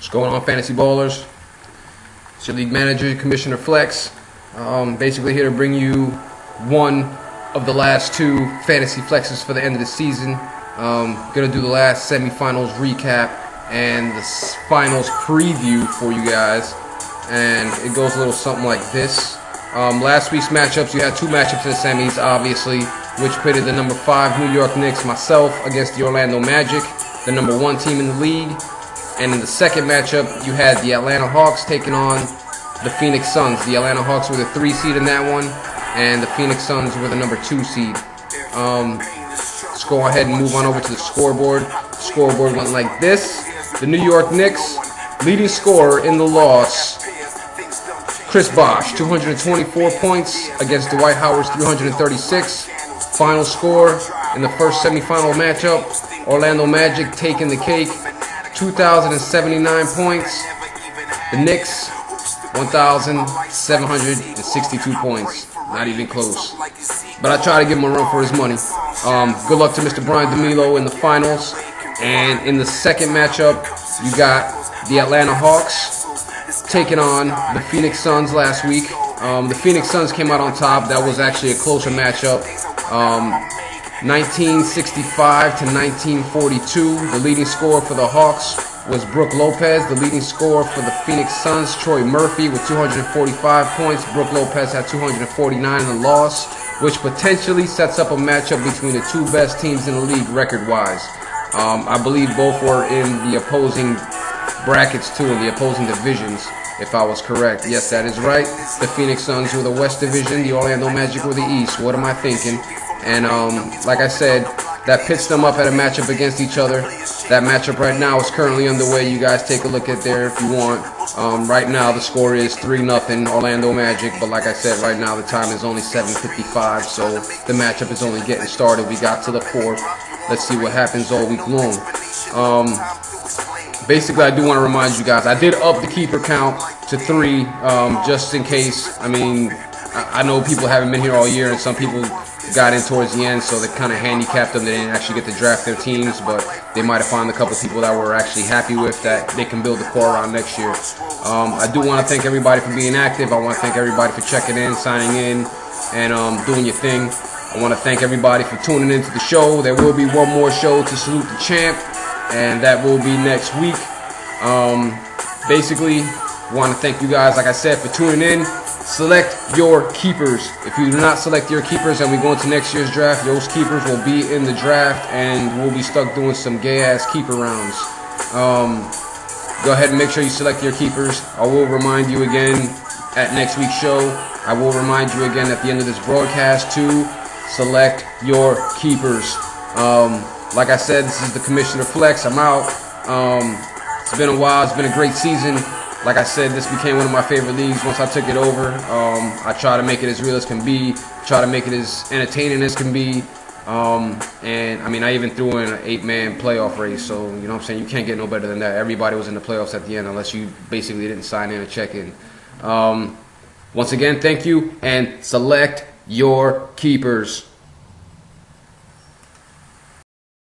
What's going on, Fantasy Ballers? It's your league manager, Commissioner Flex. Basically here to bring you one of the last two fantasy flexes for the end of the season. Gonna do the last semifinals recap and the finals preview for you guys. And it goes a little something like this. Last week's matchups, you had two matchups in the semis, obviously, which pitted the number 5 New York Knicks, myself, against the Orlando Magic, the number 1 team in the league. And in the second matchup, you had the Atlanta Hawks taking on the Phoenix Suns. The Atlanta Hawks were the 3 seed in that one, and the Phoenix Suns were the number 2 seed. Let's go ahead and move on over to the scoreboard. The scoreboard went like this. The New York Knicks, leading scorer in the loss, Chris Bosh, 224 points against Dwight Howard's 336. Final score in the first semifinal matchup, Orlando Magic taking the cake, 2,079 points. The Knicks, 1,762 points. Not even close. But I try to give him a run for his money. Good luck to Mr. Brian DeMilo in the finals. And in the second matchup, you got the Atlanta Hawks taking on the Phoenix Suns last week. The Phoenix Suns came out on top. That was actually a closer matchup. 1965 to 1942. The leading scorer for the Hawks was Brook Lopez. The leading scorer for the Phoenix Suns, Troy Murphy, with 245 points. Brook Lopez had 249 in the loss, which potentially sets up a matchup between the two best teams in the league record-wise. I believe both were in the opposing brackets too, in the opposing divisions, if I was correct. Yes, that is right. The Phoenix Suns were the West Division, the Orlando Magic were the East. What am I thinking? And like I said, that pits them up at a matchup against each other. That matchup right now is currently underway. You guys take a look at there if you want. Right now the score is 3-0 Orlando Magic, but like I said, right now the time is only 7:55, so the matchup is only getting started. We got to the 4th. Let's see what happens all week long. Basically, I do want to remind you guys, I did up the keeper count to 3, just in case. I mean, I know people haven't been here all year, and some people got in towards the end, so they kind of handicapped them. They didn't actually get to draft their teams, but they might have found a couple people that were actually happy with that they can build the core around next year. I do want to thank everybody for being active. I want to thank everybody for checking in, signing in, and doing your thing. I want to thank everybody for tuning into the show. There will be one more show to salute the champ, and that will be next week. Basically, want to thank you guys, like I said, for tuning in. Select your keepers. If you do not select your keepers and we go into next year's draft, those keepers will be in the draft and we'll be stuck doing some gay-ass keeper rounds. Go ahead and make sure you select your keepers. I will remind you again at next week's show. I will remind you again at the end of this broadcast to select your keepers. Like I said, this is the Commissioner Flex. I'm out. It's been a while. It's been a great season. Like I said, this became one of my favorite leagues once I took it over. I try to make it as real as can be, try to make it as entertaining as can be. And I mean, I even threw in an 8-man playoff race, so you know what I'm saying, you can't get no better than that. Everybody was in the playoffs at the end unless you basically didn't sign in or check in. Once again, thank you, and select your keepers.